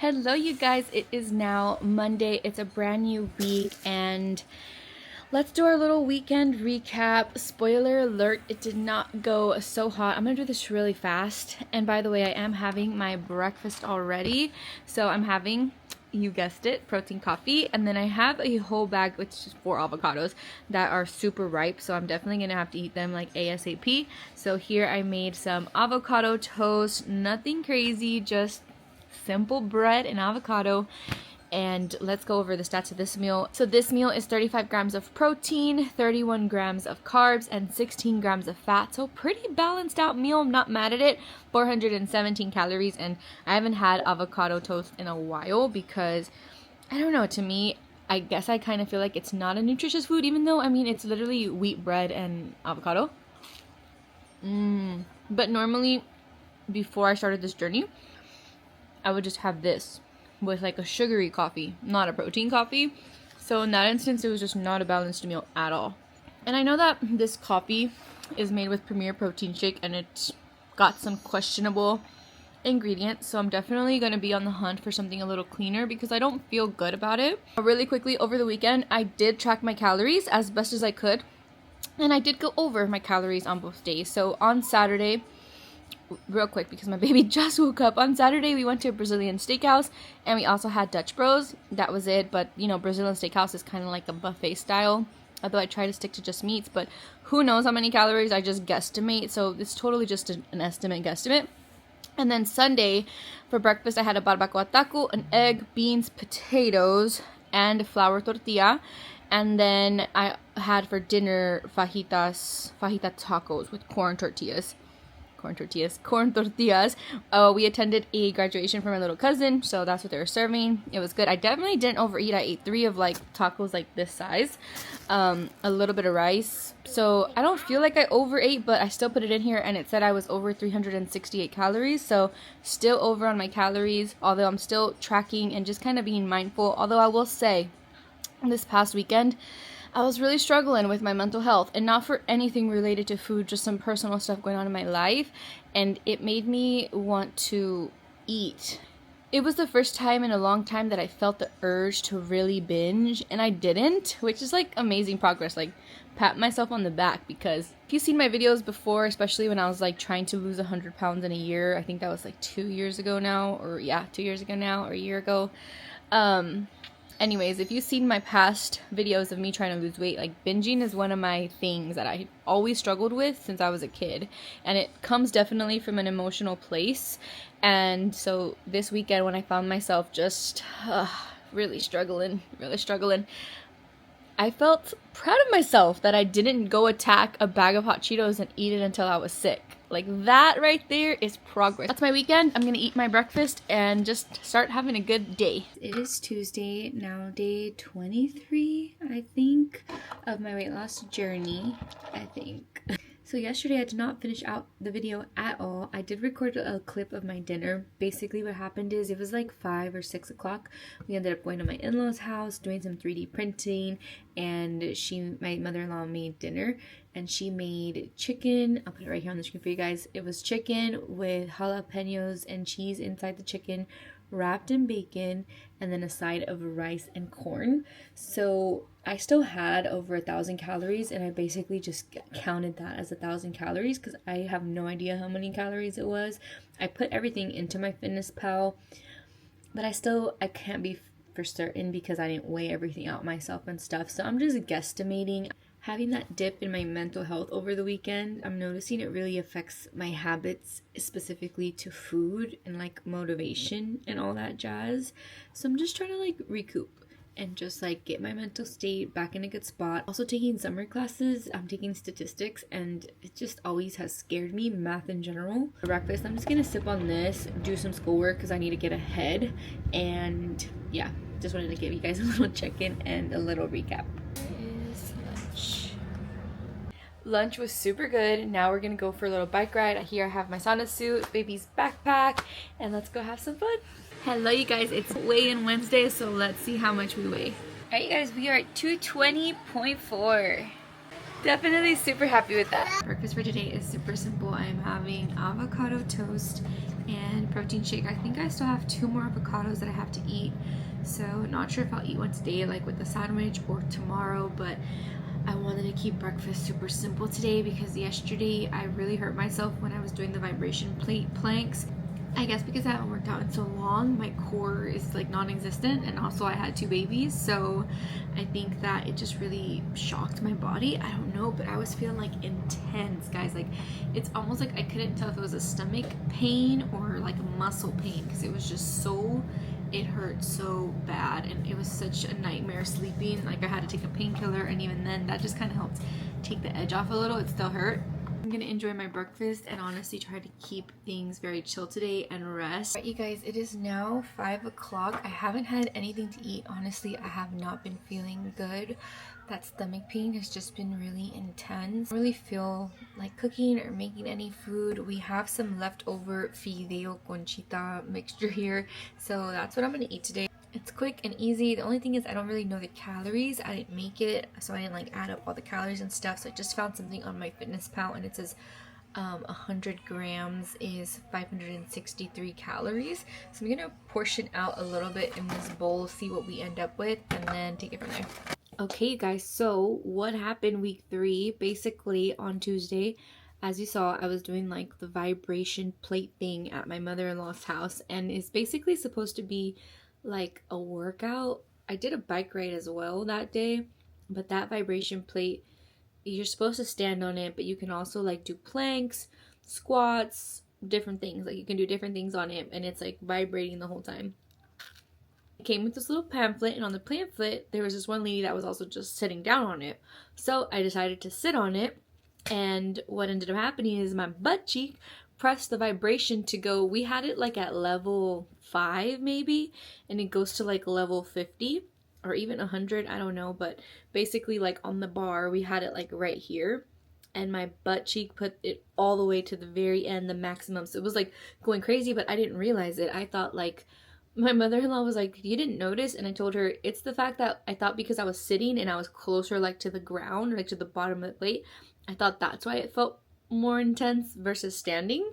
Hello you guys, it is now Monday. It's a brand new week and let's do our little weekend recap. Spoiler alert, it did not go so hot. I'm gonna do this really fast. And by the way, I am having my breakfast already. So I'm having, you guessed it, protein coffee, and then I have a whole bag, which is 4 avocados that are super ripe, so I'm definitely gonna have to eat them like ASAP. So here I made some avocado toast, nothing crazy, just simple bread and avocado. And let's go over the stats of this meal. So this meal is 35 grams of protein, 31 grams of carbs, and 16 grams of fat. So pretty balanced out meal. I'm not mad at it. 417 calories, and I haven't had avocado toast in a while because, I don't know, to me, I guess I kind of feel like it's not a nutritious food, even though, I mean, it's literally wheat bread and avocado. But normally, before I started this journey, I would just have this with like a sugary coffee, not a protein coffee. So in that instance, it was just not a balanced meal at all. And I know that this coffee is made with Premier Protein Shake and it's got some questionable ingredients, so I'm definitely going to be on the hunt for something a little cleaner because I don't feel good about it. Really quickly, over the weekend, I did track my calories as best as I could, and I did go over my calories on both days. So on Saturday, real quick because my baby just woke up, on Saturday we went to a Brazilian steakhouse and we also had Dutch Bros. That was it, but you know, Brazilian steakhouse is kind of like a buffet style, although I try to stick to just meats, but who knows how many calories, I just guesstimate, so it's totally just an guesstimate. And then Sunday for breakfast I had a barbacoa taco, an egg, beans, potatoes, and flour tortilla. And then I had for dinner fajita tacos with corn tortillas. We attended a graduation for my little cousin, so that's what they were serving. It was good. I definitely didn't overeat. I ate 3 of like tacos like this size, a little bit of rice, so I don't feel like I overate, but I still put it in here and it said I was over 368 calories, so still over on my calories, although I'm still tracking and just kind of being mindful. Although I will say, this past weekend I was really struggling with my mental health, and not for anything related to food, just some personal stuff going on in my life, and it made me want to eat. It was the first time in a long time that I felt the urge to really binge, and I didn't, which is like amazing progress. Like, pat myself on the back, because if you've seen my videos before, especially when I was like trying to lose 100 pounds in a year, I think that was like 2 years ago now, or yeah, 2 years ago now, or a year ago. Anyways, if you've seen my past videos of me trying to lose weight, like, binging is one of my things that I always struggled with since I was a kid. And it comes definitely from an emotional place. And so this weekend when I found myself just really struggling, I felt proud of myself that I didn't go attack a bag of hot Cheetos and eat it until I was sick. Like, that right there is progress. That's my weekend. I'm gonna eat my breakfast and just start having a good day. It is Tuesday, now day 23, I think, of my weight loss journey, I think. So yesterday I did not finish out the video at all. I did record a clip of my dinner. Basically what happened is, it was like 5 or 6 o'clock. We ended up going to my in-laws' house, doing some 3D printing, and my mother-in-law made dinner, and she made chicken. I'll put it right here on the screen for you guys. It was chicken with jalapenos and cheese inside the chicken, wrapped in bacon, and then a side of rice and corn. So I still had over 1,000 calories, and I basically just counted that as 1,000 calories because I have no idea how many calories it was. I put everything into MyFitnessPal, but I can't be for certain because I didn't weigh everything out myself and stuff. So I'm just guesstimating. Having that dip in my mental health over the weekend, I'm noticing it really affects my habits, specifically to food and like motivation and all that jazz. So I'm just trying to like recoup and just like get my mental state back in a good spot. Also taking summer classes, I'm taking statistics, and it just always has scared me, math in general. For breakfast, I'm just gonna sip on this, do some schoolwork because I need to get ahead, and yeah, just wanted to give you guys a little check-in and a little recap. Lunch was super good. Now we're gonna go for a little bike ride. Here I have my sauna suit, baby's backpack, and let's go have some fun. Hello you guys, it's weigh-in Wednesday, so let's see how much we weigh. Alright you guys, we are at 220.4. Definitely super happy with that. Breakfast for today is super simple. I'm having avocado toast and protein shake. I think I still have 2 more avocados that I have to eat. So not sure if I'll eat one today like with the sandwich or tomorrow, but I wanted to keep breakfast super simple today because yesterday I really hurt myself when I was doing the vibration plate planks. I guess because I haven't worked out in so long, my core is like non-existent, and also I had 2 babies, so I think that it just really shocked my body. I don't know, but I was feeling like intense, guys. Like it's almost like I couldn't tell if it was a stomach pain or like a muscle pain because it was just so, it hurt so bad, and it was such a nightmare sleeping. Like I had to take a painkiller, and even then that just kind of helped take the edge off a little. It still hurt. I'm gonna enjoy my breakfast and honestly try to keep things very chill today and rest. Alright, you guys, it is now 5 o'clock. I haven't had anything to eat. Honestly, I have not been feeling good. That stomach pain has just been really intense. I don't really feel like cooking or making any food. We have some leftover fideo conchita mixture here, so that's what I'm gonna eat today. It's quick and easy. The only thing is I don't really know the calories. I didn't make it, so I didn't like add up all the calories and stuff. So I just found something on MyFitnessPal, and it says 100 grams is 563 calories. So I'm gonna portion out a little bit in this bowl, see what we end up with, and then take it from there. Okay, you guys, so what happened week 3? Basically on Tuesday, as you saw, I was doing like the vibration plate thing at my mother-in-law's house, and it's basically supposed to be like a workout. I did a bike ride as well that day, but that vibration plate, you're supposed to stand on it, but you can also like do planks, squats, different things. Like you can do different things on it, and it's like vibrating the whole time. It came with this little pamphlet, and on the pamphlet there was this one lady that was also just sitting down on it. So I decided to sit on it, and what ended up happening is my butt cheek pressed the vibration to go. We had it like at level 5 maybe, and it goes to like level 50 or even 100, I don't know, but basically like on the bar we had it like right here, and my butt cheek put it all the way to the very end, the maximum. So it was like going crazy, but I didn't realize it. I thought, like, my mother-in-law was like, you didn't notice? And I told her it's the fact that I thought because I was sitting and I was closer like to the ground, or like to the bottom of the plate, I thought that's why it felt more intense versus standing.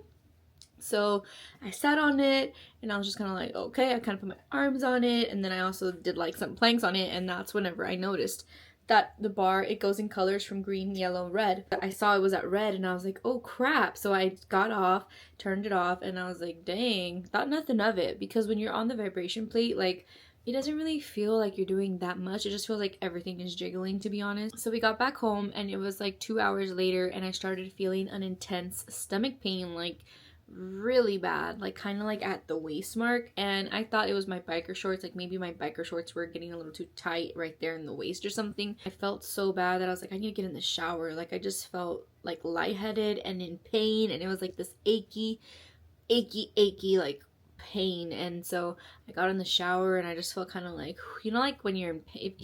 So I sat on it, and I was just kind of like, okay. I kind of put my arms on it, and then I also did like some planks on it, and that's whenever I noticed that the bar, it goes in colors from green, yellow, red. I saw it was at red, and I was like, oh crap. So I got off, turned it off, and I was like, dang, thought nothing of it. Because when you're on the vibration plate, like, it doesn't really feel like you're doing that much. It just feels like everything is jiggling, to be honest. So we got back home, and it was like 2 hours later, and I started feeling an intense stomach pain, like really bad, like kind of like at the waist mark. And I thought it was my biker shorts, like maybe my biker shorts were getting a little too tight right there in the waist or something. I felt so bad that I was like, I need to get in the shower. Like I just felt like lightheaded and in pain, and it was like this achy like pain. And so I got in the shower, and I just felt kind of like, you know, like when you're in pain,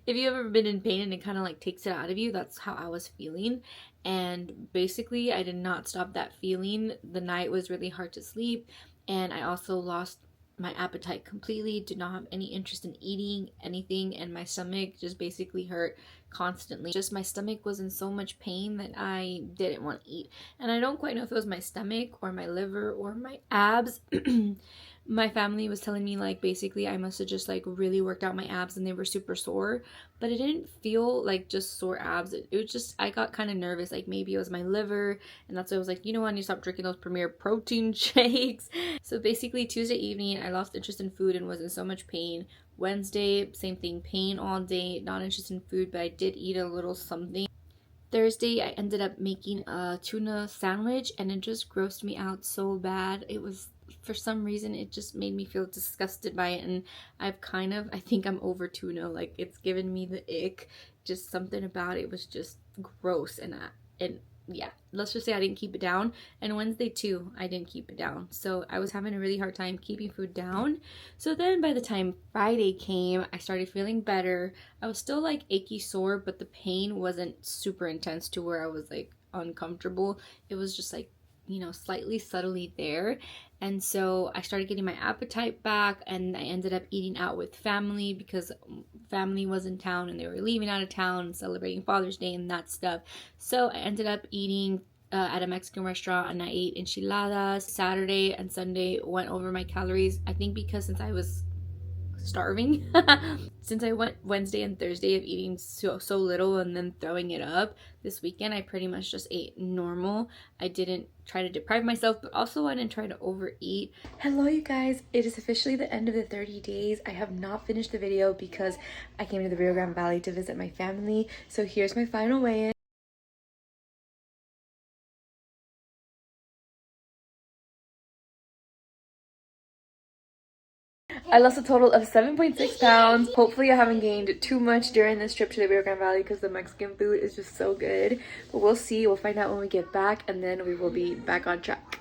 if you've ever been in pain and it kind of like takes it out of you, that's how I was feeling. And basically I did not stop that feeling. The night was really hard to sleep, and I also lost my appetite completely, did not have any interest in eating anything, and my stomach just basically hurt constantly. Just my stomach was in so much pain that I didn't want to eat. And I don't quite know if it was my stomach or my liver or my abs. My family was telling me like basically I must have just like really worked out my abs and they were super sore, but it didn't feel like just sore abs. It was just, I got kind of nervous, like maybe it was my liver, and that's why I was like, you know what, I need to stop drinking those Premier protein shakes. So basically Tuesday evening I lost interest in food and was in so much pain. Wednesday, same thing, pain all day, not interested in food, but I did eat a little something. Thursday, I ended up making a tuna sandwich, and it just grossed me out so bad. It was, for some reason, it just made me feel disgusted by it, and I think I'm over tuna. Like, it's given me the ick. Just something about it was just gross, and yeah, let's just say I didn't keep it down. And Wednesday too, I didn't keep it down. So I was having a really hard time keeping food down. So then by the time Friday came, I started feeling better. I was still like achy sore, but the pain wasn't super intense to where I was like uncomfortable. It was just like, you know, slightly subtly there. And so I started getting my appetite back, and I ended up eating out with family because family was in town and they were leaving out of town, celebrating Father's Day and that stuff. So I ended up eating at a Mexican restaurant, and I ate enchiladas. Saturday and Sunday went over my calories, I think because since I was starving since I went Wednesday and Thursday of eating so little and then throwing it up. This weekend I pretty much just ate normal. I didn't try to deprive myself, but also I didn't try to overeat. Hello you guys, it is officially the end of the 30 days. I have not finished the video because I came to the Rio Grande Valley to visit my family. So here's my final weigh-in. I lost a total of 7.6 pounds. Hopefully I haven't gained too much during this trip to the Rio Grande Valley because the Mexican food is just so good. But we'll see. We'll find out when we get back, and then we will be back on track.